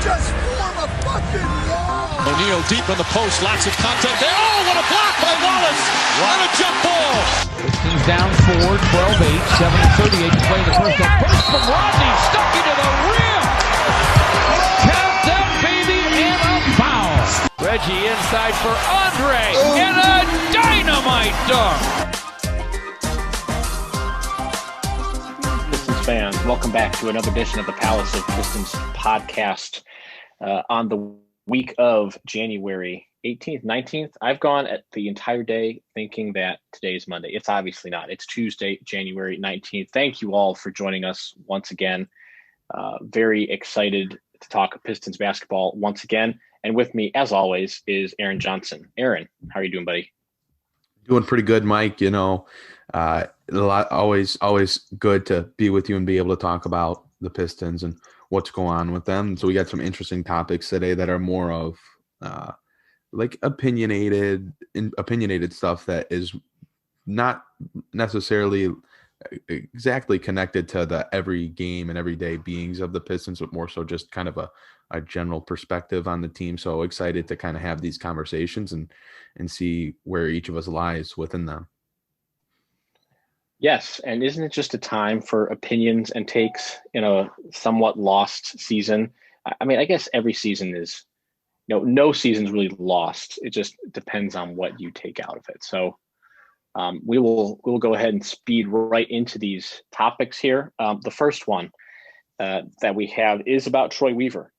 Just form a fucking wall. O'Neal deep in the post, lots of contact there. Oh, what a block by Wallace! What a jump ball! Pistons down 4, 12-8, 7:38 to play in the first. A burst from Rodney, stuck into the rim. Count that baby and a foul. Reggie inside for Andre and a dynamite dunk. Pistons fans, welcome back to another edition of the Palace of Pistons Podcast. On the week of January 18th, 19th, I've gone at the entire day thinking that today is Monday. It's obviously not. It's Tuesday, January 19th. Thank you all for joining us once again. Very excited to talk Pistons basketball once again. And with me, as always, is Aaron Johnson. Aaron, how are you doing, buddy? Doing pretty good, Mike. You know, always good to be with you and be able to talk about the Pistons and what's going on with them. So we got some interesting topics today that are more of like opinionated stuff that is not necessarily exactly connected to the every game and everyday beings of the Pistons, but more so just kind of a general perspective on the team. So excited to kind of have these conversations and see where each of us lies within them. Yes, and isn't it just a time for opinions and takes in a somewhat lost season? I mean, I guess every season is, no season's really lost. It just depends on what you take out of it. So we'll go ahead and speed right into these topics here. The first one that we have is about Troy Weaver.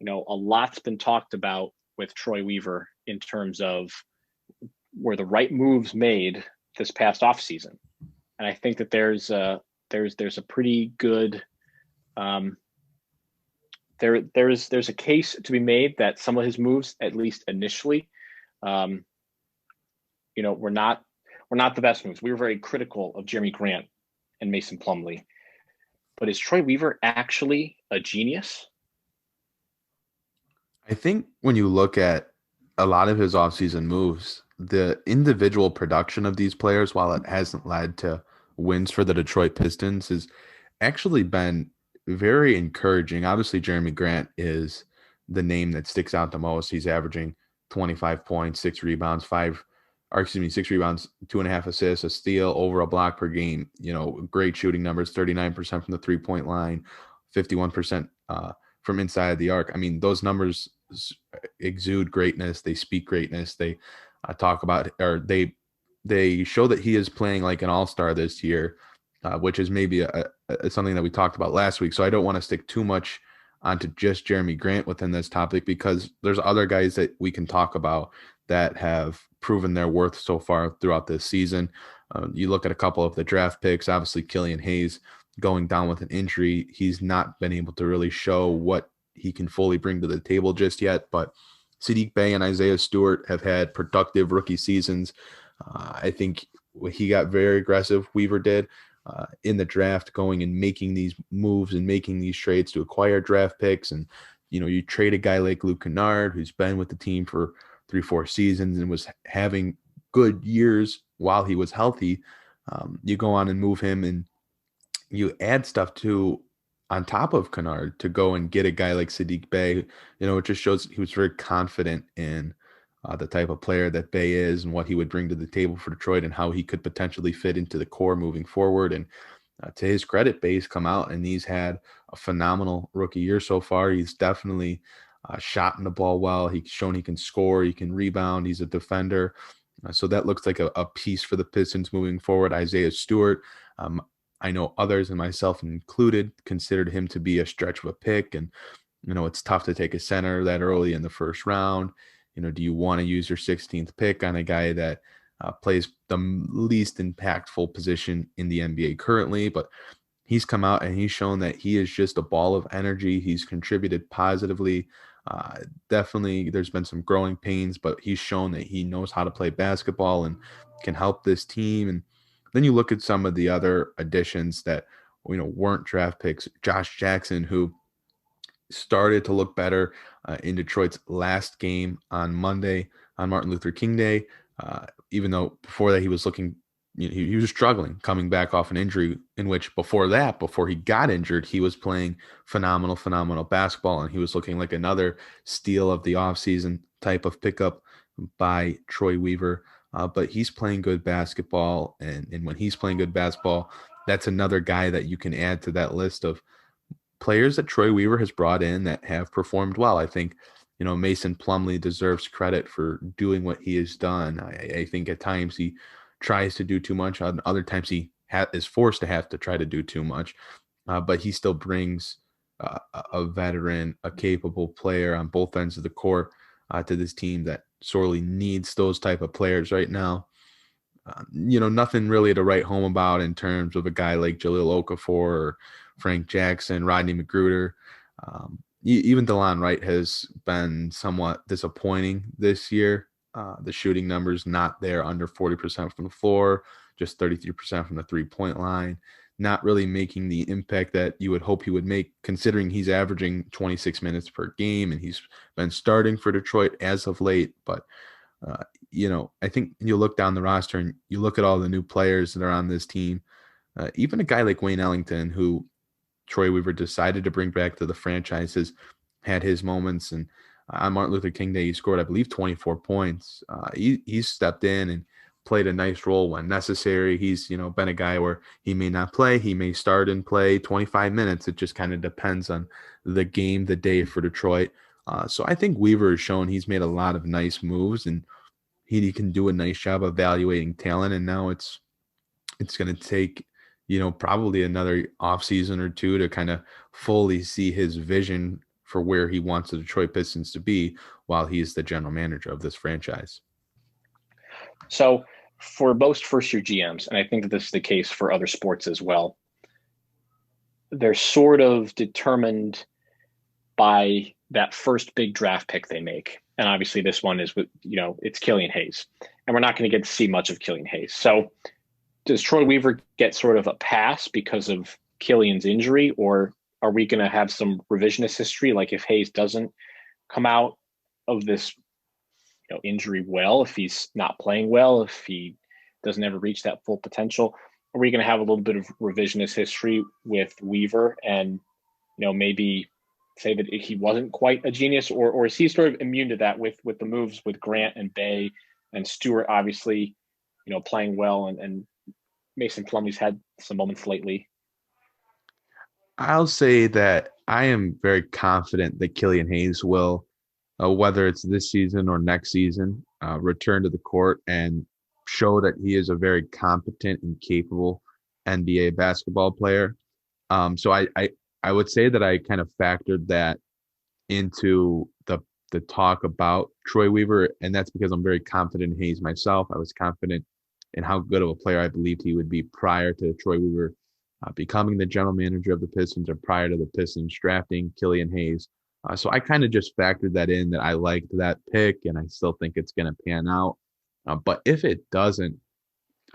A lot's been talked about with Troy Weaver in terms of were the right moves made this past offseason. And I think that there's a pretty good there's a case to be made that some of his moves, at least initially, were not the best moves. We were very critical of Jeremy Grant and Mason Plumlee, but is Troy Weaver actually a genius? I think when you look at a lot of his offseason moves, the individual production of these players, while it hasn't led to wins for the Detroit Pistons, has actually been very encouraging. Obviously, Jeremy Grant is the name that sticks out the most. He's averaging 25 points, 6 rebounds, 6 rebounds, 2.5 assists, a steal, over a block per game. Great shooting numbers, 39% from the 3-point line, 51% from inside the arc. I mean, those numbers exude greatness. They speak greatness. They talk about, or they show that he is playing like an all-star this year, which is maybe something that we talked about last week. So I don't want to stick too much onto just Jeremy Grant within this topic, because there's other guys that we can talk about that have proven their worth so far throughout this season. You look at a couple of the draft picks, obviously Killian Hayes going down with an injury. He's not been able to really show what he can fully bring to the table just yet, but Saddiq Bey and Isaiah Stewart have had productive rookie seasons. I think he got very aggressive, Weaver did, in the draft, going and making these moves and making these trades to acquire draft picks. And, you trade a guy like Luke Kennard, who's been with the team for 3-4 seasons and was having good years while he was healthy. You go on and move him, and you add stuff on top of Kennard to go and get a guy like Saddiq Bey. It just shows he was very confident in the type of player that Bey is and what he would bring to the table for Detroit and how he could potentially fit into the core moving forward. And to his credit, Bey's come out and he's had a phenomenal rookie year so far. He's definitely shot in the ball well. He's shown he can score, he can rebound, he's a defender. So that looks like a piece for the Pistons moving forward. Isaiah Stewart, I know others, and myself included, considered him to be a stretch of a pick. And, it's tough to take a center that early in the first round. Do you want to use your 16th pick on a guy that plays the least impactful position in the NBA currently? But he's come out and he's shown that he is just a ball of energy. He's contributed positively. Definitely there's been some growing pains, but he's shown that he knows how to play basketball and can help this team. And then you look at some of the other additions that, weren't draft picks. Josh Jackson, who started to look better in Detroit's last game on Monday, on Martin Luther King Day, even though before that he was looking he was struggling coming back off an injury, in which before he got injured, he was playing phenomenal basketball, and he was looking like another steal of the offseason type of pickup by Troy Weaver. But he's playing good basketball, and when he's playing good basketball, that's another guy that you can add to that list of players that Troy Weaver has brought in that have performed well. I think, Mason Plumlee deserves credit for doing what he has done. I think at times he tries to do too much. Other times he is forced to have to try to do too much. But he still brings a veteran, a capable player on both ends of the court to this team that sorely needs those type of players right now. Nothing really to write home about in terms of a guy like Jahlil Okafor or Frank Jackson, Rodney Magruder. Even Delon Wright has been somewhat disappointing this year. The shooting numbers not there, under 40% from the floor, just 33% from the three-point line, not really making the impact that you would hope he would make, considering he's averaging 26 minutes per game and he's been starting for Detroit as of late. But, I think you look down the roster and you look at all the new players that are on this team, even a guy like Wayne Ellington, who Troy Weaver decided to bring back to the franchise, has had his moments. And on Martin Luther King Day, he scored, I believe, 24 points. He's stepped in and played a nice role when necessary. He's, been a guy where he may not play. He may start and play 25 minutes. It just kind of depends on the game, the day for Detroit. So I think Weaver has shown he's made a lot of nice moves, and he can do a nice job evaluating talent. And now it's going to take, probably another offseason or two to kind of fully see his vision for where he wants the Detroit Pistons to be while he's the general manager of this franchise. So for most first-year GMs, and I think that this is the case for other sports as well, they're sort of determined by that first big draft pick they make. And obviously this one is with, it's Killian Hayes. And we're not going to get to see much of Killian Hayes. So does Troy Weaver get sort of a pass because of Killian's injury, or are we going to have some revisionist history? Like if Hayes doesn't come out of this injury well, if he's not playing well, if he doesn't ever reach that full potential, are we going to have a little bit of revisionist history with Weaver and, maybe say that he wasn't quite a genius, or is he sort of immune to that with the moves with Grant and Bay and Stewart, obviously, playing well, and Mason Plumlee's had some moments lately? I'll say that I am very confident that Killian Hayes will, whether it's this season or next season, return to the court and show that he is a very competent and capable NBA basketball player. So I would say that I kind of factored that into the talk about Troy Weaver, and that's because I'm very confident in Hayes myself. I was confident in how good of a player I believed he would be prior to Troy Weaver becoming the general manager of the Pistons, or prior to the Pistons drafting Killian Hayes. So I kind of just factored that in, that I liked that pick, and I still think it's going to pan out. But if it doesn't,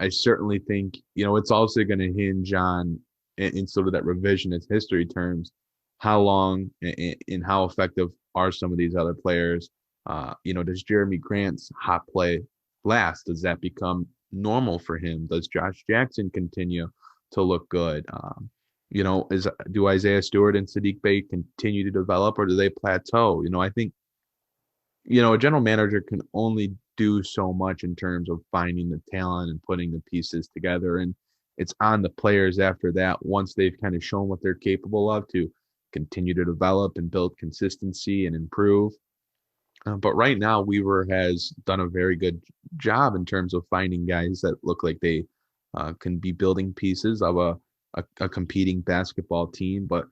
I certainly think, it's also going to hinge on, in sort of that revisionist history terms, how long and how effective are some of these other players. Does Jeremy Grant's hot play last? Does that become normal for him? Does Josh Jackson continue to look good? Do Isaiah Stewart and Sadiq Bey continue to develop, or do they plateau? I think, a general manager can only do so much in terms of finding the talent and putting the pieces together. And it's on the players after that, once they've kind of shown what they're capable of, to continue to develop and build consistency and improve. But right now, Weaver has done a very good job in terms of finding guys that look like they can be building pieces of a competing basketball team. But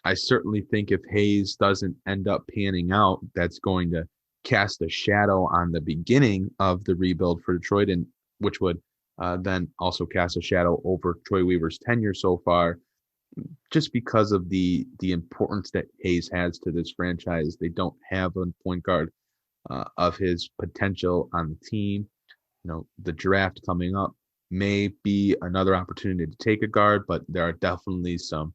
I certainly think if Hayes doesn't end up panning out, that's going to cast a shadow on the beginning of the rebuild for Detroit, and which would then also cast a shadow over Troy Weaver's tenure so far, just because of the importance that Hayes has to this franchise. They don't have a point guard of his potential on the team. The draft coming up may be another opportunity to take a guard, but there are definitely some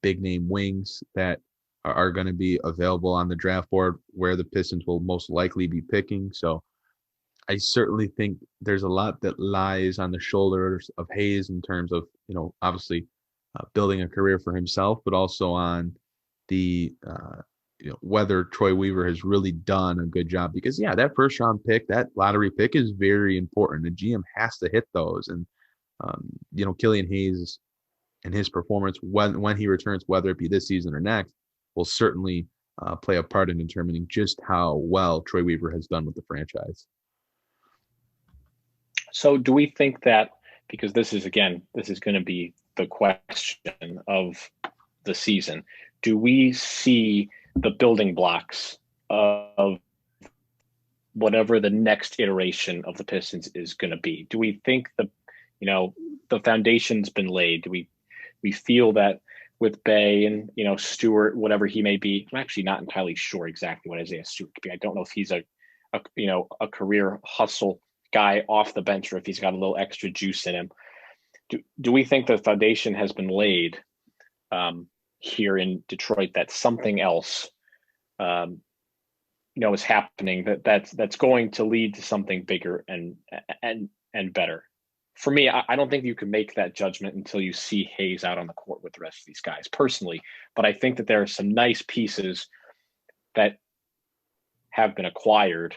big name wings that are going to be available on the draft board, where the Pistons will most likely be picking. So I certainly think there's a lot that lies on the shoulders of Hayes in terms of, obviously building a career for himself, but also on the, whether Troy Weaver has really done a good job. Because, yeah, that first round pick, that lottery pick is very important. The GM has to hit those. And, Killian Hayes and his performance when he returns, whether it be this season or next, will certainly play a part in determining just how well Troy Weaver has done with the franchise. So do we think that, because this is going to be the question of the season, do we see the building blocks of whatever the next iteration of the Pistons is going to be? Do we think the foundation's been laid? Do we feel that with Bay and, Stewart, whatever he may be? I'm actually not entirely sure exactly what Isaiah Stewart could be. I don't know if he's a career hustle guy off the bench or if he's got a little extra juice in him. Do we think the foundation has been laid here in Detroit, that something else is happening that's going to lead to something bigger and better? For me, I don't think you can make that judgment until you see Hayes out on the court with the rest of these guys personally. But I think that there are some nice pieces that have been acquired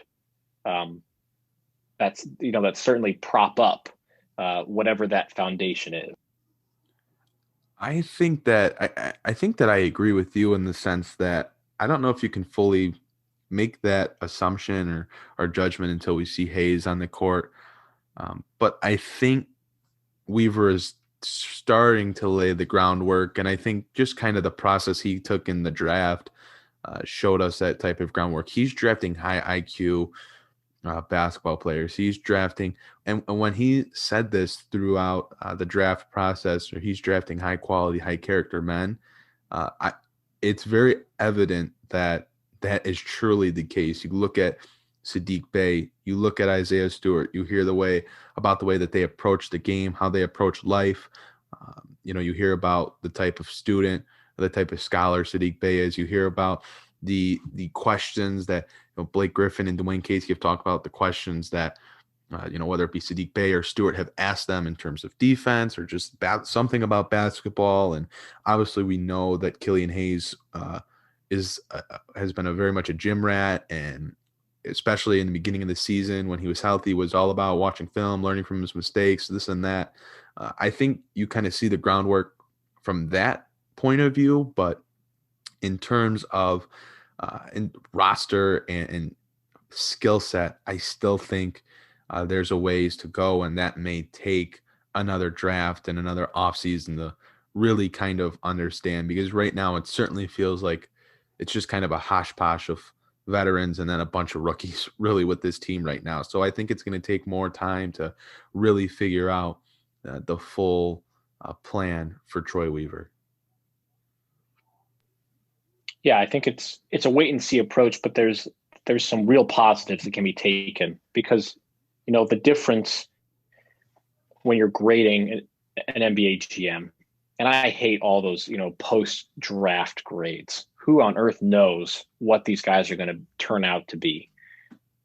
that certainly prop up whatever that foundation is. I think that I agree with you in the sense that I don't know if you can fully make that assumption or judgment until we see Hayes on the court. But I think Weaver is starting to lay the groundwork, and I think just kind of the process he took in the draft showed us that type of groundwork. He's drafting high IQ basketball players. He's drafting, and when he said this throughout the draft process, or he's drafting high quality, high character men, it's very evident that is truly the case. You look at Saddiq Bey, you look at Isaiah Stewart, you hear the way that they approach the game, how they approach life. You hear about the type of student, the type of scholar Saddiq Bey is. You hear about the questions that Blake Griffin and Dwane Casey have talked about, the questions that whether it be Saddiq Bey or Stewart have asked them in terms of defense or just something about basketball. And obviously we know that Killian Hayes has been very much a gym rat, and especially in the beginning of the season when he was healthy, was all about watching film, learning from his mistakes, this and that. I think you kind of see the groundwork from that point of view, but in terms of in roster and skill set, I still think there's a ways to go, and that may take another draft and another offseason to really kind of understand, because right now it certainly feels like it's just kind of a hodgepodge of veterans and then a bunch of rookies really with this team right now. So I think it's going to take more time to really figure out the full plan for Troy Weaver. Yeah, I think it's a wait and see approach, but there's some real positives that can be taken, because the difference when you're grading an NBA GM, and I hate all those post draft grades. Who on earth knows what these guys are going to turn out to be?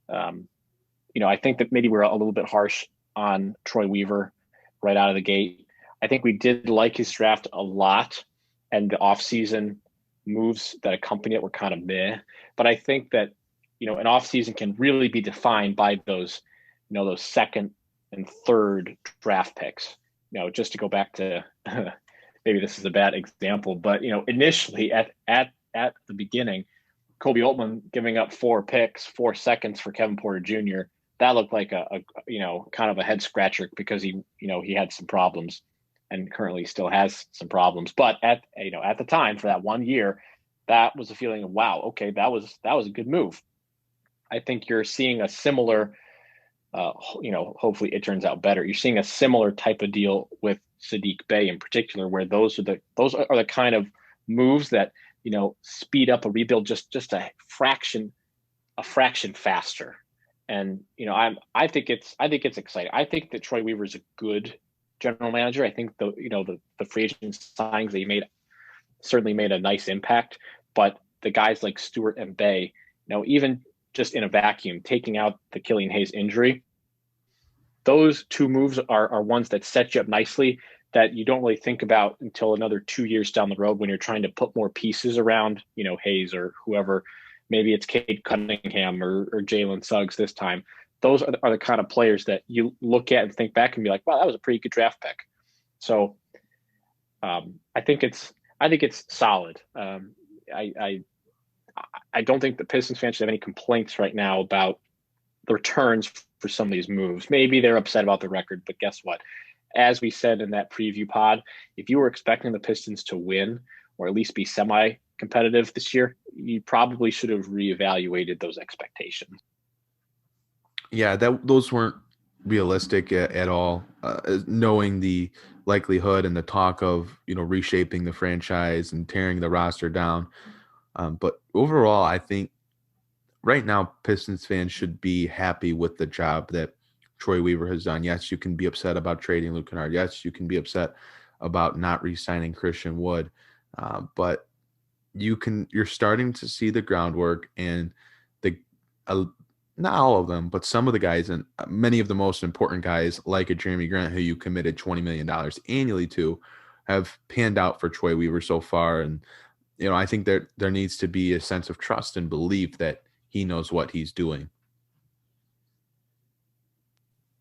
I think that maybe we're a little bit harsh on Troy Weaver right out of the gate. I think we did like his draft a lot, and the offseason moves that accompany it were kind of meh. But I think that, an offseason can really be defined by those second and third draft picks. Just to go back to maybe this is a bad example, but initially at the beginning, Kobe Altman giving up 4 picks, 4 seconds for Kevin Porter Jr. That looked like a kind of a head scratcher, because he had some problems and currently still has some problems. But at the time, for that 1 year, that was a feeling of, wow, okay, that was a good move. I think you're seeing a similar, hopefully it turns out better. You're seeing a similar type of deal with Saddiq Bey in particular, where those are the kind of moves that speed up a rebuild just a fraction faster. And I think it's exciting. I think that Troy Weaver is a good general manager. I think the free agent signings that he made certainly made a nice impact. But the guys like Stewart and Bey, even just in a vacuum, taking out the Killian Hayes injury, those two moves are ones that set you up nicely that you don't really think about until another 2 years down the road when you're trying to put more pieces around, Hayes or whoever. Maybe it's Cade Cunningham or Jalen Suggs this time. Those are the kind of players that you look at and think back and be like, wow, that was a pretty good draft pick. So I think it's solid. I don't think the Pistons fans should have any complaints right now about the returns for some of these moves. Maybe they're upset about the record, but guess what? As we said in that preview pod, if you were expecting the Pistons to win or at least be semi-competitive this year, you probably should have reevaluated those expectations. Yeah, those weren't realistic at all. Knowing the likelihood and the talk of reshaping the franchise and tearing the roster down, but overall, I think right now Pistons fans should be happy with the job that Troy Weaver has done. Yes, you can be upset about trading Luke Kennard. Yes, you can be upset about not re-signing Christian Wood, but you're starting to see the groundwork and not all of them, but some of the guys and many of the most important guys like a Jeremy Grant, who you committed $20 million annually to, have panned out for Troy Weaver so far. And, I think there needs to be a sense of trust and belief that he knows what he's doing.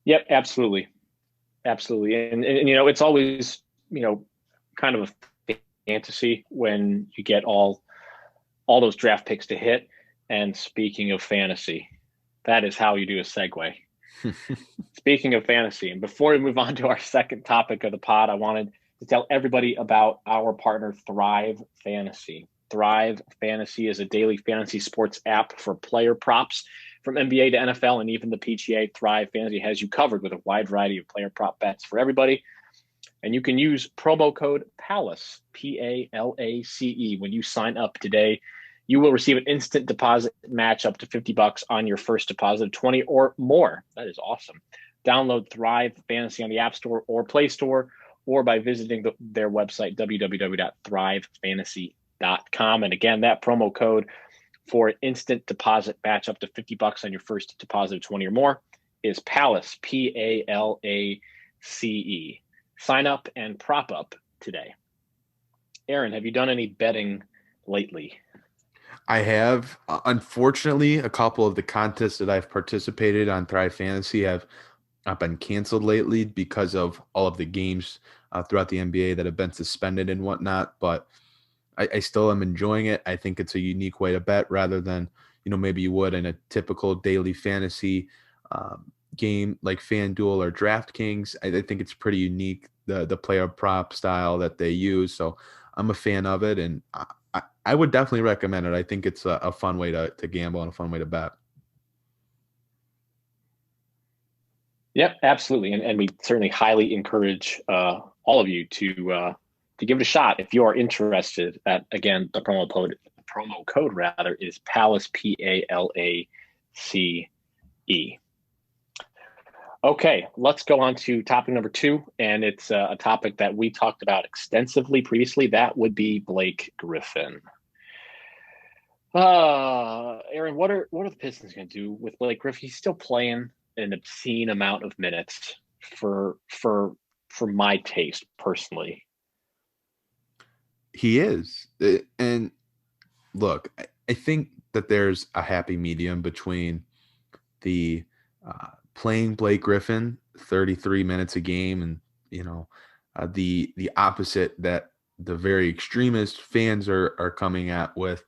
Yep, absolutely. Absolutely. And it's always, kind of a fantasy when you get all those draft picks to hit. And speaking of fantasy, that is how you do a segue. Speaking of fantasy, and before we move on to our second topic of the pod, I wanted to tell everybody about our partner, Thrive Fantasy. Thrive Fantasy is a daily fantasy sports app for player props. From NBA to NFL and even the PGA, Thrive Fantasy has you covered with a wide variety of player prop bets for everybody. And you can use promo code PALACE, PALACE, when you sign up today. You will receive an instant deposit match up to $50 on your first deposit of 20 or more. That is awesome. Download Thrive Fantasy on the App Store or Play Store, or by visiting their website, www.thrivefantasy.com. And again, that promo code for an instant deposit match up to $50 on your first deposit of 20 or more is PALACE, PALACE. Sign up and prop up today. Aaron, have you done any betting lately? I have. Unfortunately, a couple of the contests that I've participated on Thrive Fantasy have been canceled lately because of all of the games throughout the NBA that have been suspended and whatnot. But I still am enjoying it. I think it's a unique way to bet rather than, maybe you would in a typical daily fantasy game like FanDuel or DraftKings. I think it's pretty unique, the player prop style that they use. So I'm a fan of it, and I would definitely recommend it. I think it's a fun way to gamble and a fun way to bet. Yep, absolutely. And we certainly highly encourage all of you to give it a shot if you are interested. Again, the promo code is PALACE, PALACE. Okay, let's go on to topic number 2, and it's a topic that we talked about extensively previously. That would be Blake Griffin. Aaron, what are the Pistons going to do with Blake Griffin? He's still playing an obscene amount of minutes for my taste personally. He is. And look, I think that there's a happy medium between the playing Blake Griffin 33 minutes a game and, the opposite that the very extremist fans are coming at with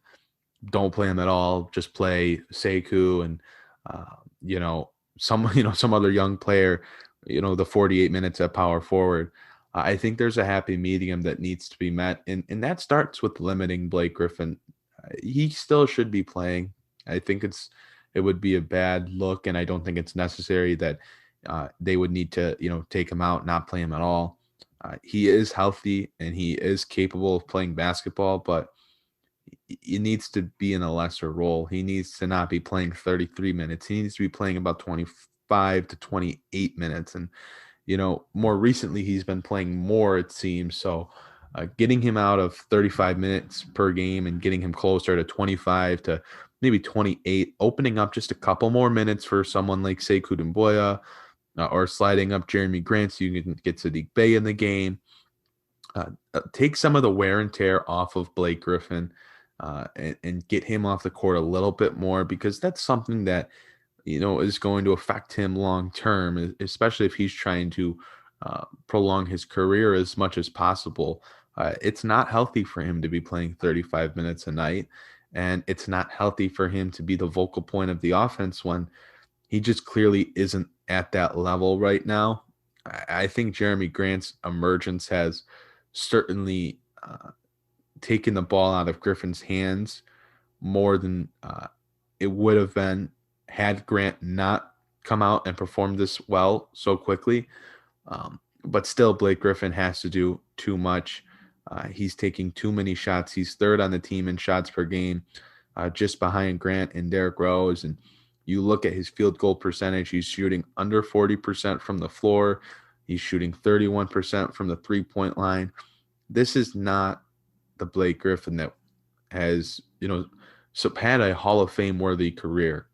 don't play him at all, just play Sekou and, some other young player, the 48 minutes at power forward. I think there's a happy medium that needs to be met, and that starts with limiting Blake Griffin. He still should be playing. I think it would be a bad look, and I don't think it's necessary that they would need to, take him out, not play him at all. He is healthy, and he is capable of playing basketball, but he needs to be in a lesser role. He needs to not be playing 33 minutes. He needs to be playing about 25 to 28 minutes, and more recently, he's been playing more, it seems. So getting him out of 35 minutes per game and getting him closer to 25 to maybe 28, opening up just a couple more minutes for someone like Sekou Doumbouya, or sliding up Jeremy Grant so you can get Sadiq Bey in the game. Take some of the wear and tear off of Blake Griffin, and get him off the court a little bit more, because that's something that, is going to affect him long term, especially if he's trying to prolong his career as much as possible. It's not healthy for him to be playing 35 minutes a night, and it's not healthy for him to be the vocal point of the offense when he just clearly isn't at that level right now. I think Jeremy Grant's emergence has certainly taken the ball out of Griffin's hands more than it would have been had Grant not come out and performed this well so quickly. But still, Blake Griffin has to do too much. He's taking too many shots. He's third on the team in shots per game, just behind Grant and Derrick Rose. And you look at his field goal percentage, he's shooting under 40% from the floor. He's shooting 31% from the three-point line. This is not the Blake Griffin that has, had a Hall of Fame worthy career.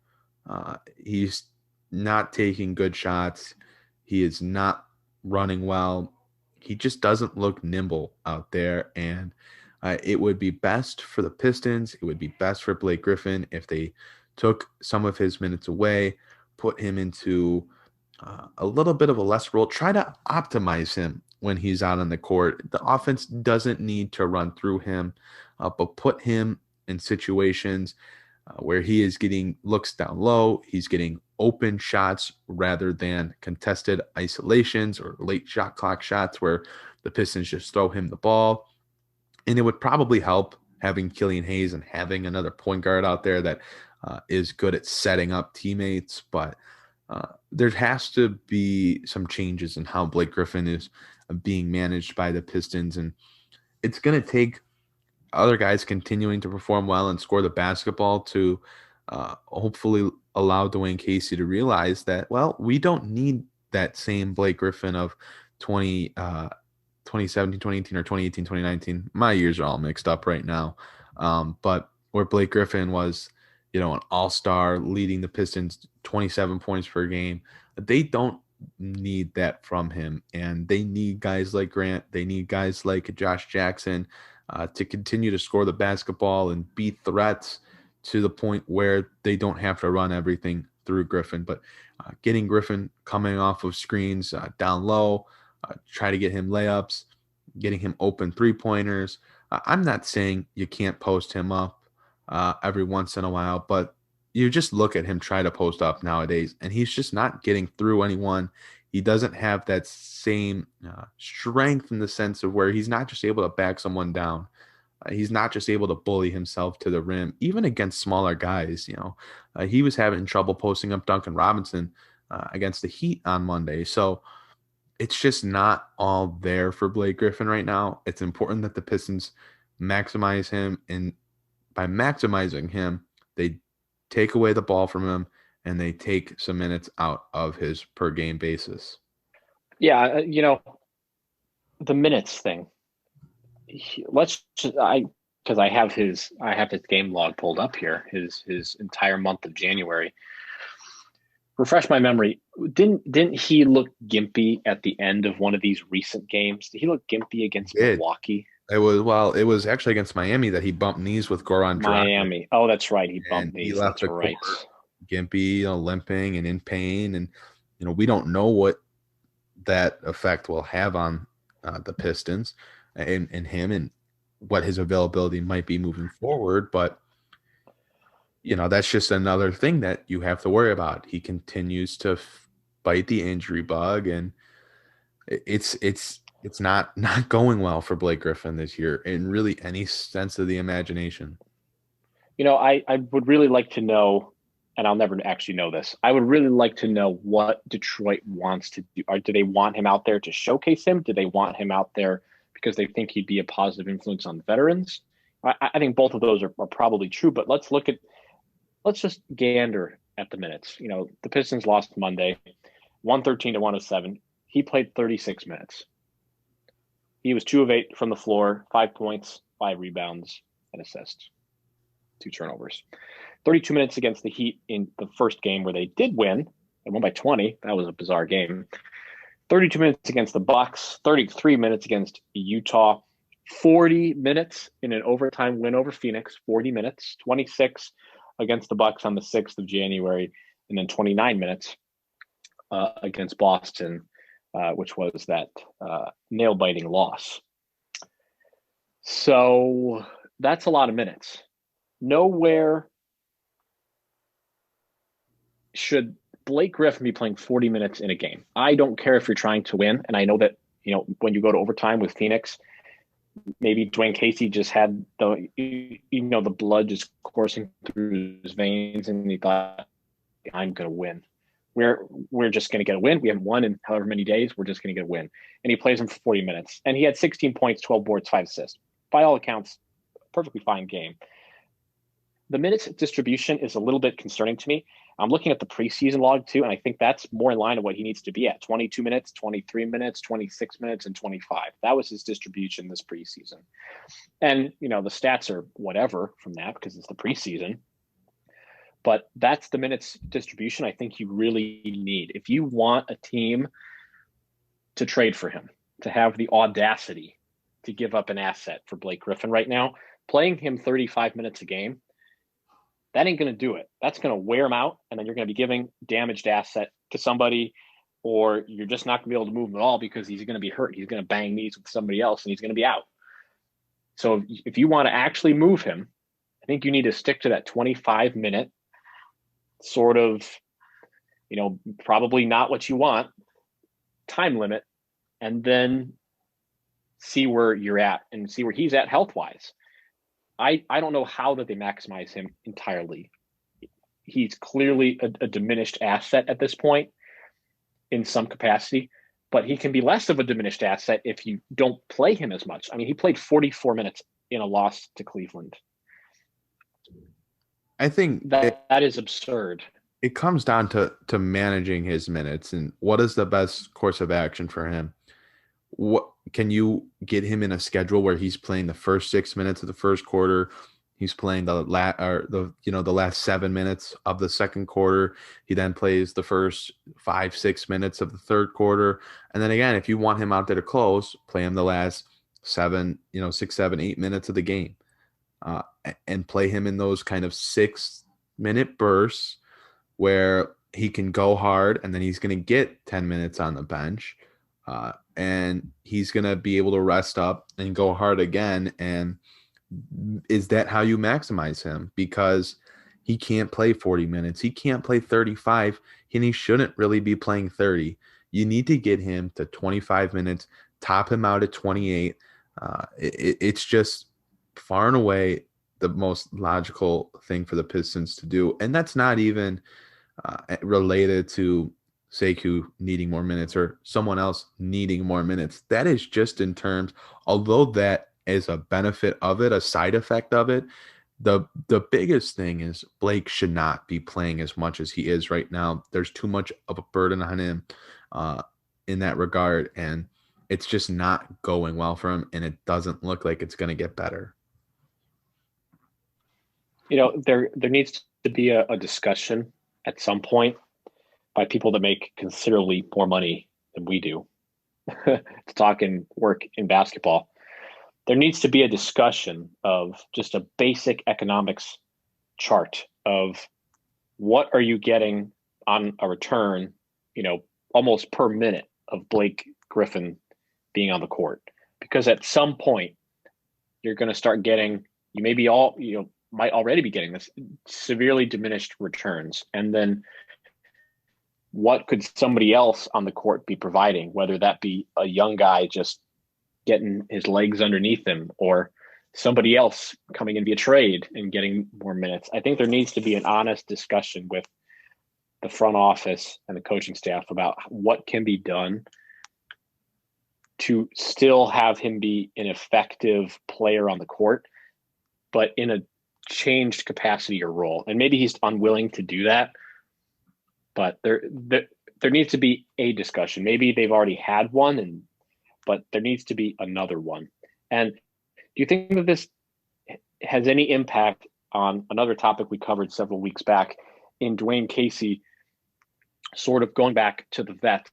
He's not taking good shots. He is not running well. He just doesn't look nimble out there. And it would be best for the Pistons. It would be best for Blake Griffin if they took some of his minutes away, put him into a little bit of a less role, try to optimize him when he's out on the court. The offense doesn't need to run through him, but put him in situations where he is getting looks down low, he's getting open shots rather than contested isolations or late shot clock shots where the Pistons just throw him the ball. And it would probably help having Killian Hayes and having another point guard out there that is good at setting up teammates. But there has to be some changes in how Blake Griffin is being managed by the Pistons. And it's going to take other guys continuing to perform well and score the basketball to hopefully allow Dwane Casey to realize that, well, we don't need that same Blake Griffin of 2017, 2018, or 2018, 2019. My years are all mixed up right now. But where Blake Griffin was, an all-star leading the Pistons 27 points per game, they don't need that from him. And they need guys like Grant. They need guys like Josh Jackson to continue to score the basketball and be threats to the point where they don't have to run everything through Griffin. But getting Griffin coming off of screens down low, try to get him layups, getting him open three-pointers. I'm not saying you can't post him up every once in a while, but you just look at him try to post up nowadays, and he's just not getting through anyone. He doesn't have that same strength in the sense of where he's not just able to back someone down. He's not just able to bully himself to the rim, even against smaller guys. He was having trouble posting up Duncan Robinson against the Heat on Monday. So it's just not all there for Blake Griffin right now. It's important that the Pistons maximize him, and by maximizing him, they take away the ball from him and they take some minutes out of his per game basis. Yeah, the minutes thing. Because I have his game log pulled up here, his entire month of January. Refresh my memory. Didn't he look gimpy at the end of one of these recent games? Did he look gimpy against Milwaukee? It was actually against Miami that he bumped knees with Goran Dragic. Miami. Oh, that's right. He bumped knees. He left the court gimpy, limping and in pain. And, we don't know what that effect will have on the Pistons and him and what his availability might be moving forward. But, that's just another thing that you have to worry about. He continues to bite the injury bug, and it's not going well for Blake Griffin this year in really any sense of the imagination. I would really like to know, and I'll never actually know this, I would really like to know what Detroit wants to do. Or do they want him out there to showcase him? Do they want him out there because they think he'd be a positive influence on veterans? I think both of those are probably true, but let's just gander at the minutes. The Pistons lost Monday, 113-107. He played 36 minutes. He was 2 of 8 from the floor, 5 points, 5 rebounds, and assists, 2 turnovers. 32 minutes against the Heat in the first game where they did win. They won by 20. That was a bizarre game. 32 minutes against the Bucks, 33 minutes against Utah, 40 minutes in an overtime win over Phoenix, 40 minutes, 26 against the Bucks on the 6th of January, and then 29 minutes against Boston, which was that nail-biting loss. So that's a lot of minutes. Nowhere should Blake Griffin be playing 40 minutes in a game. I don't care if you're trying to win, and I know that, when you go to overtime with Phoenix, maybe Dwane Casey just had the blood just coursing through his veins, and he thought, I'm going to win. We're just going to get a win. We haven't won in however many days. We're just going to get a win. And he plays him for 40 minutes. And he had 16 points, 12 boards, 5 assists. By all accounts, perfectly fine game. The minutes distribution is a little bit concerning to me. I'm looking at the preseason log too, and I think that's more in line with what he needs to be at. 22 minutes, 23 minutes, 26 minutes, and 25. That was his distribution this preseason. And, the stats are whatever from that because it's the preseason. But that's the minutes distribution I think you really need. If you want a team to trade for him, to have the audacity to give up an asset for Blake Griffin right now, playing him 35 minutes a game, that ain't going to do it. That's going to wear him out, and then you're going to be giving damaged asset to somebody, or you're just not going to be able to move him at all because he's going to be hurt. He's going to bang knees with somebody else, and he's going to be out. So if you want to actually move him, I think you need to stick to that 25-minute sort of, probably not what you want, time limit, and then see where you're at and see where he's at health-wise. I don't know how that they maximize him entirely. He's clearly a diminished asset at this point in some capacity, but he can be less of a diminished asset if you don't play him as much. I mean, he played 44 minutes in a loss to Cleveland. I think that is absurd. It comes down to managing his minutes and what is the best course of action for him. What can you get him in a schedule where he's playing the first 6 minutes of the first quarter, he's playing the last 7 minutes of the second quarter, he then plays the first 5-6 minutes of the third quarter, and then again, if you want him out there to close, play him the last 6, 7, 8 minutes of the game, and play him in those kind of 6-minute bursts where he can go hard and then he's going to get 10 minutes on the bench. And he's going to be able to rest up and go hard again. And is that how you maximize him? Because he can't play 40 minutes. He can't play 35, and he shouldn't really be playing 30. You need to get him to 25 minutes, top him out at 28. It's just far and away the most logical thing for the Pistons to do. And that's not even related to Sekou needing more minutes or someone else needing more minutes. That is just in terms, although that is a benefit of it, a side effect of it, the biggest thing is Blake should not be playing as much as he is right now. There's too much of a burden on him in that regard, and it's just not going well for him, and it doesn't look like it's going to get better. There needs to be a discussion at some point by people that make considerably more money than we do to talk and work in basketball. There needs to be a discussion of just a basic economics chart of what are you getting on a return, almost per minute of Blake Griffin being on the court. Because at some point you're going to start getting, might already be getting this severely diminished returns. And then what could somebody else on the court be providing, whether that be a young guy just getting his legs underneath him or somebody else coming in via trade and getting more minutes. I think there needs to be an honest discussion with the front office and the coaching staff about what can be done to still have him be an effective player on the court, but in a changed capacity or role. And maybe he's unwilling to do that. But there needs to be a discussion. Maybe they've already had one, but there needs to be another one. And do you think that this has any impact on another topic we covered several weeks back in Dwane Casey, sort of going back to the vets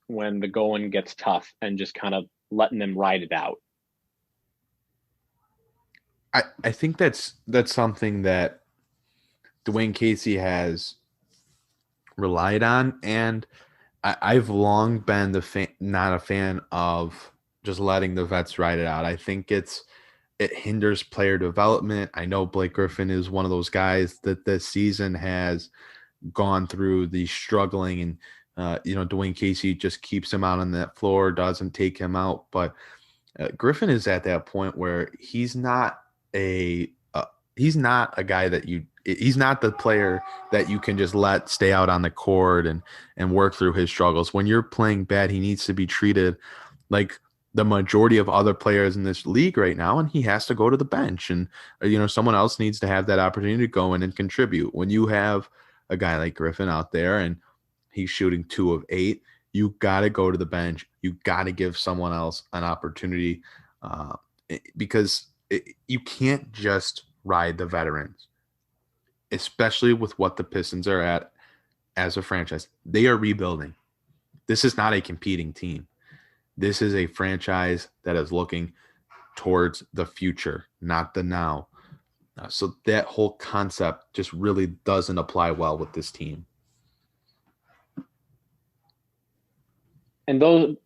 when the going gets tough and just kind of letting them ride it out. I think that's something that Dwane Casey has relied on, and I've long been not a fan of just letting the vets ride it out. I think it hinders player development. I know Blake Griffin is one of those guys that this season has gone through the struggling, and Dwane Casey just keeps him out on that floor, doesn't take him out. But Griffin is at that point where he's not a guy that he's not the player that you can just let stay out on the court and work through his struggles. When you're playing bad, he needs to be treated like the majority of other players in this league right now, and he has to go to the bench, and someone else needs to have that opportunity to go in and contribute. When you have a guy like Griffin out there and he's shooting 2 of 8, you got to go to the bench. You got to give someone else an opportunity because you can't just ride the veterans, especially with what the Pistons are at as a franchise. They are rebuilding. This is not a competing team. This is a franchise that is looking towards the future, not the now. So that whole concept just really doesn't apply well with this team. And those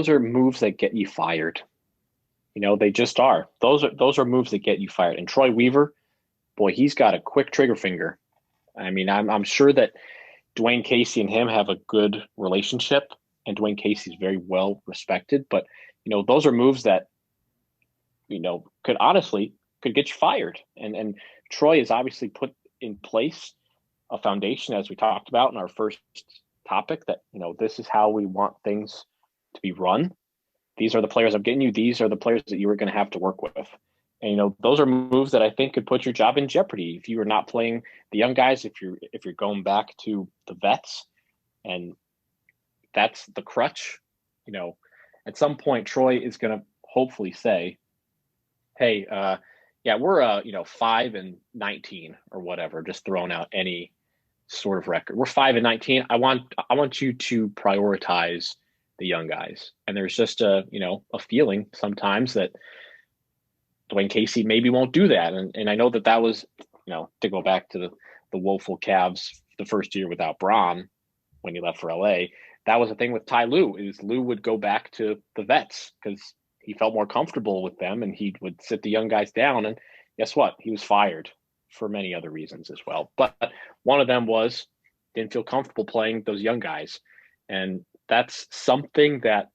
are moves that get you fired. They just are. Those are moves that get you fired. And Troy Weaver, boy, he's got a quick trigger finger. I mean, I'm sure that Dwane Casey and him have a good relationship, and Dwane Casey is very well respected. But those are moves that could get you fired. And Troy has obviously put in place a foundation, as we talked about in our first topic, that this is how we want things to be run. These are the players I'm getting you. These are the players that you were going to have to work with. And those are moves that I think could put your job in jeopardy if you are not playing the young guys, if you're going back to the vets, and that's the crutch. At some point Troy is going to hopefully say, hey, we're 5-19 or whatever, just throwing out any sort of record. We're 5-19. I want you to prioritize the young guys. And there's just a feeling sometimes that Dwane Casey maybe won't do that. And I know that was, to go back to the woeful Cavs the first year without Bron when he left for LA, that was the thing with Ty Lue, is Lue would go back to the vets because he felt more comfortable with them, and he would sit the young guys down. And guess what? He was fired for many other reasons as well. But one of them was didn't feel comfortable playing those young guys. And that's something that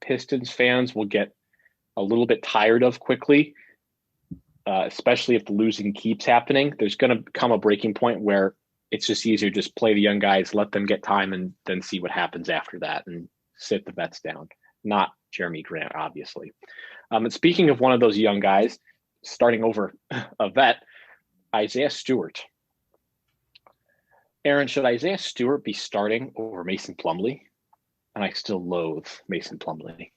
Pistons fans will get a little bit tired of quickly, especially if the losing keeps happening. There's going to come a breaking point where it's just easier to just play the young guys, let them get time, and then see what happens after that and sit the vets down. Not Jeremy Grant, obviously. And speaking of one of those young guys, starting over a vet, Isaiah Stewart. Aaron, should Isaiah Stewart be starting over Mason Plumlee? And I still loathe Mason Plumlee.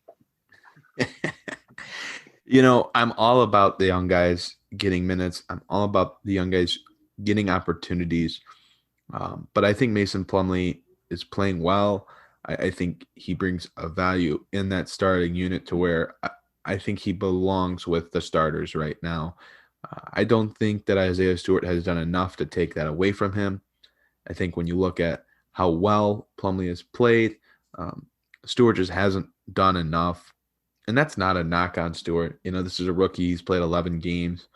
I'm all about the young guys getting minutes. I'm all about the young guys getting opportunities. But I think Mason Plumlee is playing well. I think he brings a value in that starting unit to where I think he belongs with the starters right now. I don't think that Isaiah Stewart has done enough to take that away from him. I think when you look at how well Plumlee has played, Stewart just hasn't done enough. And that's not a knock on Stewart. This is a rookie. He's played 11 games.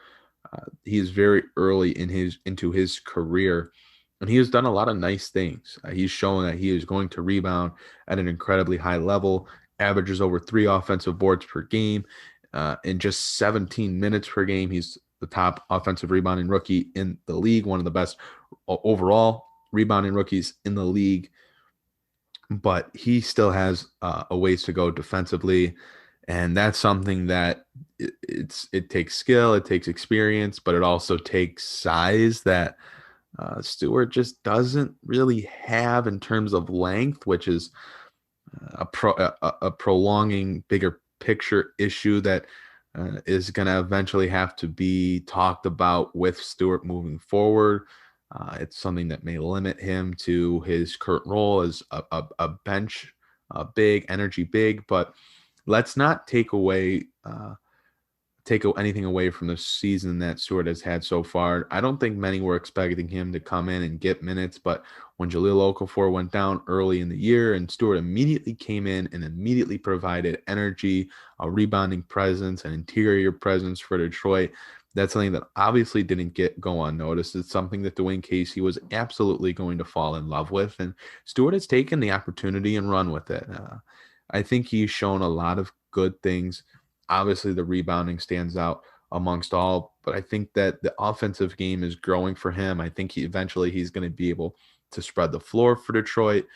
He is very early into his career, and he has done a lot of nice things. He's shown that he is going to rebound at an incredibly high level, averages over 3 offensive boards per game in just 17 minutes per game. He's the top offensive rebounding rookie in the league, one of the best overall rebounding rookies in the league. But he still has a ways to go defensively. And that's something that it takes skill, it takes experience, but it also takes size that Stewart just doesn't really have in terms of length, which is a prolonging bigger picture issue that is going to eventually have to be talked about with Stewart moving forward. It's something that may limit him to his current role as a bench big, energy big, but let's not take anything away from the season that Stewart has had so far. I don't think many were expecting him to come in and get minutes, but when Jahlil Okafor went down early in the year and Stewart immediately came in and immediately provided energy, a rebounding presence, an interior presence for Detroit, that's something that obviously didn't go unnoticed. It's something that Dwane Casey was absolutely going to fall in love with, and Stewart has taken the opportunity and run with it. I think he's shown a lot of good things. Obviously, the rebounding stands out amongst all, but I think that the offensive game is growing for him. I think eventually he's going to be able to spread the floor for Detroit.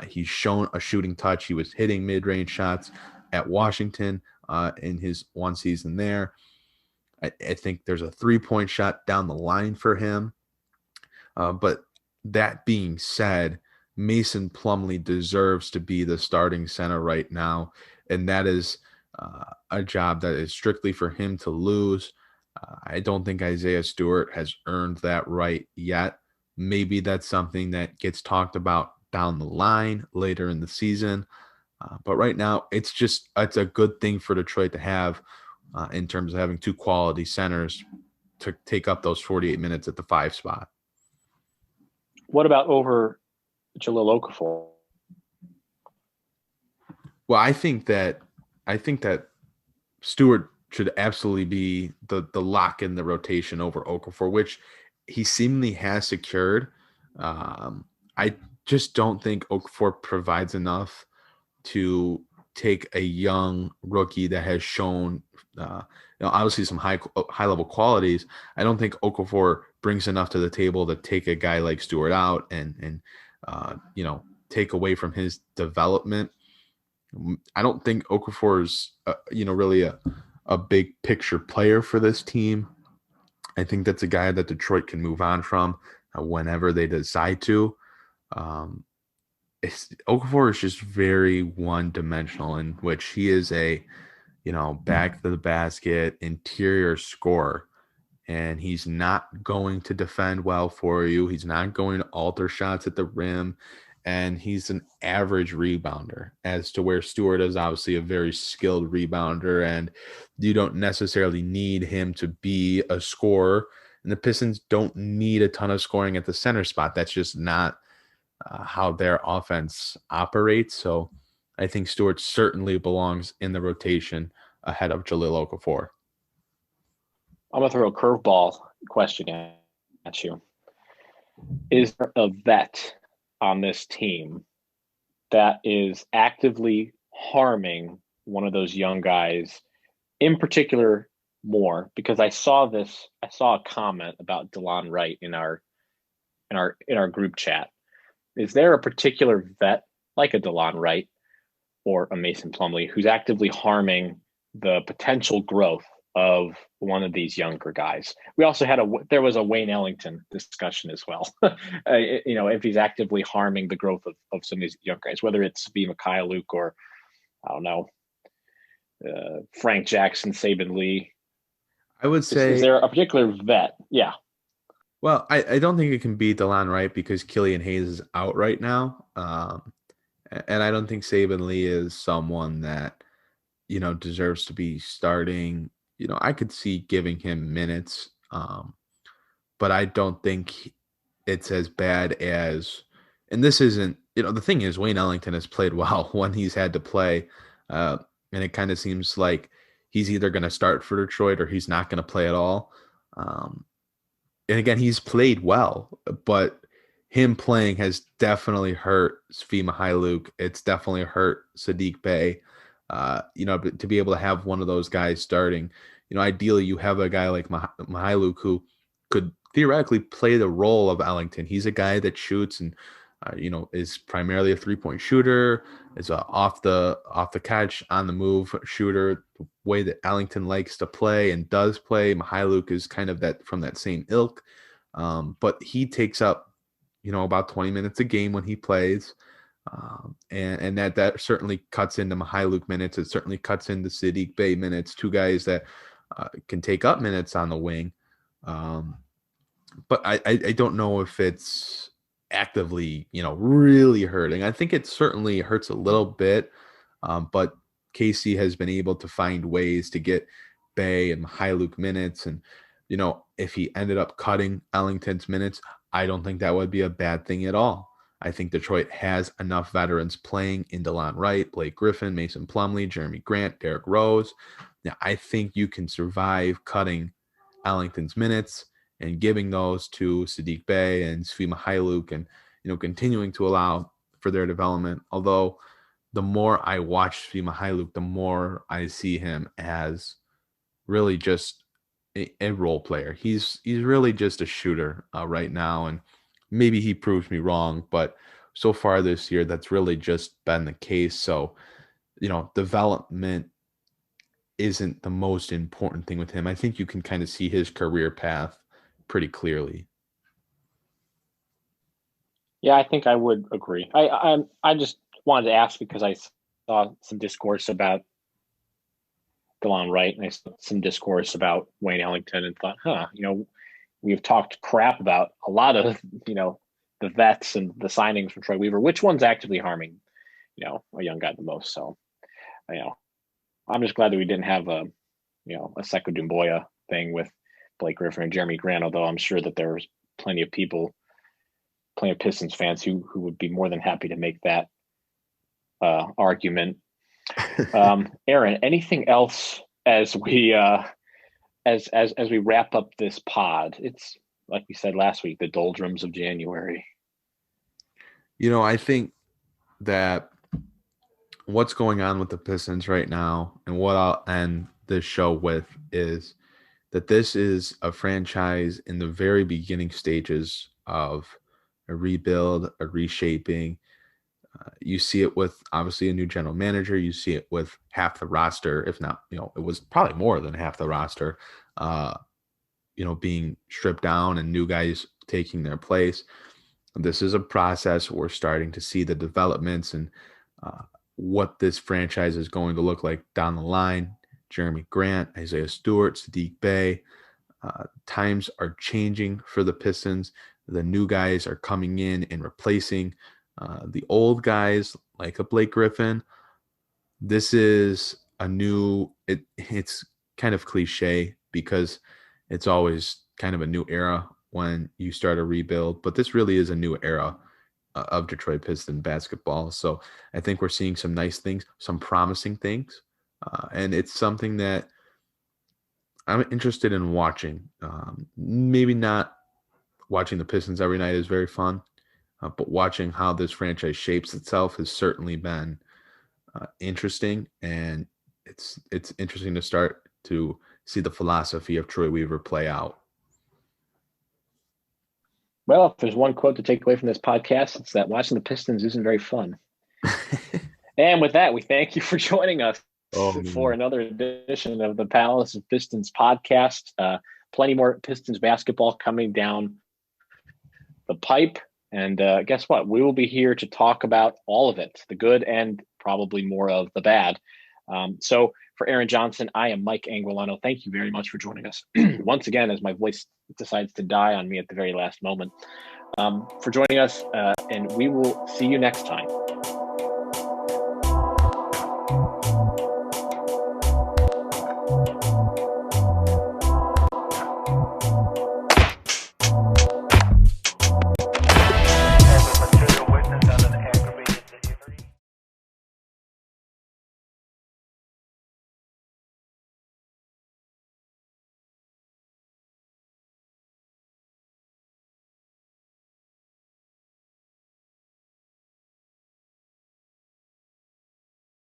He's shown a shooting touch. He was hitting mid-range shots at Washington in his one season there. I think there's a three-point shot down the line for him. But that being said, Mason Plumlee deserves to be the starting center right now, and that is a job that is strictly for him to lose. I don't think Isaiah Stewart has earned that right yet. Maybe that's something that gets talked about down the line later in the season. But right now, it's a good thing for Detroit to have in terms of having two quality centers to take up those 48 minutes at the 5 spot. What about over Jahlil Okafor? Well, I think that Stewart should absolutely be the lock in the rotation over Okafor, which he seemingly has secured. I just don't think Okafor provides enough to take a young rookie that has shown, obviously some high level qualities. I don't think Okafor brings enough to the table to take a guy like Stewart out and take away from his development. I don't think Okafor is, really a big picture player for this team. I think that's a guy that Detroit can move on from whenever they decide to. Okafor is just very one-dimensional, in which he is a, back to the basket interior scorer, and he's not going to defend well for you. He's not going to alter shots at the rim. And he's an average rebounder, as to where Stewart is obviously a very skilled rebounder, and you don't necessarily need him to be a scorer. And the Pistons don't need a ton of scoring at the center spot. That's just not how their offense operates. So I think Stewart certainly belongs in the rotation ahead of Jahlil Okafor. I'm going to throw a curveball question at you. Is there a vet on this team that is actively harming one of those young guys, in particular more? Because I saw a comment about Delon Wright in our group chat. Is there a particular vet like a Delon Wright or a Mason Plumlee who's actively harming the potential growth of one of these younger guys? We also there was a Wayne Ellington discussion as well. If he's actively harming the growth of some of these young guys, whether it's B. Mikhailuk or, I don't know, Frank Jackson, Saban Lee. I would say, is there a particular vet? Yeah. Well, I don't think it can be Delon Wright because Killian Hayes is out right now. And I don't think Saban Lee is someone that, deserves to be starting. I could see giving him minutes, but I don't think it's as bad as, and this isn't, the thing is Wayne Ellington has played well when he's had to play. And it kind of seems like he's either going to start for Detroit or he's not going to play at all. And again, he's played well, but him playing has definitely hurt Svi Mikhailuk. It's definitely hurt Saddiq Bey. To be able to have one of those guys starting, ideally you have a guy like Mikhailuk who could theoretically play the role of Ellington. He's a guy that shoots and, is primarily a 3-point shooter, is a off the catch, on the move shooter, the way that Ellington likes to play and does play. Mikhailuk is kind of that from that same ilk. But he takes up, about 20 minutes a game when he plays. And that certainly cuts into Mykhailiuk minutes. It certainly cuts into Saddiq Bey minutes, two guys that can take up minutes on the wing. But I don't know if it's actively, really hurting. I think it certainly hurts a little bit, but Casey has been able to find ways to get Bey and Mykhailiuk minutes. And, if he ended up cutting Ellington's minutes, I don't think that would be a bad thing at all. I think Detroit has enough veterans playing in Delon Wright, Blake Griffin, Mason Plumlee, Jeremy Grant, Derrick Rose. Now, I think you can survive cutting Ellington's minutes and giving those to Saddiq Bey and Svi Mykhailiuk and, continuing to allow for their development. Although the more I watch Svi Mykhailiuk, the more I see him as really just a role player. He's really just a shooter right now, and maybe he proves me wrong, but so far this year, that's really just been the case. So, development isn't the most important thing with him. I think you can kind of see his career path pretty clearly. Yeah, I think I would agree. I just wanted to ask because I saw some discourse about Delon Wright, and I saw some discourse about Wayne Ellington, and thought, we've talked crap about a lot of, the vets and the signings from Troy Weaver. Which one's actively harming, a young guy the most? So, I'm just glad that we didn't have a Sekou Doumbouya thing with Blake Griffin and Jeremy Grant, although I'm sure that there's plenty of Pistons fans who would be more than happy to make that argument. Aaron, anything else as we as we wrap up this pod? It's like we said last week, the doldrums of January. I think that what's going on with the Pistons right now, and what I'll end this show with, is that this is a franchise in the very beginning stages of a rebuild, a reshaping. You see it with obviously a new general manager. You see it with half the roster, if not, it was probably more than half the roster, being stripped down and new guys taking their place. This is a process. We're starting to see the developments and what this franchise is going to look like down the line. Jeremy Grant, Isaiah Stewart, Saddiq Bey. Times are changing for the Pistons. The new guys are coming in and replacing the old guys like a Blake Griffin. This is a new, it's kind of cliche because it's always kind of a new era when you start a rebuild, but this really is a new era of Detroit Pistons basketball. So I think we're seeing some nice things, some promising things, and it's something that I'm interested in watching. Maybe not watching the Pistons every night is very fun, but watching how this franchise shapes itself has certainly been interesting, and it's interesting to start to see the philosophy of Troy Weaver play out. Well, if there's one quote to take away from this podcast, it's that watching the Pistons isn't very fun. And with that, we thank you for joining us for another edition of the Palace of Pistons podcast. Plenty more Pistons basketball coming down the pipe. And guess what? We will be here to talk about all of it, the good and probably more of the bad. So for Aaron Johnson, I am Mike Anguilano. Thank you very much for joining us once again, as my voice decides to die on me at the very last moment, for joining us. And we will see you next time.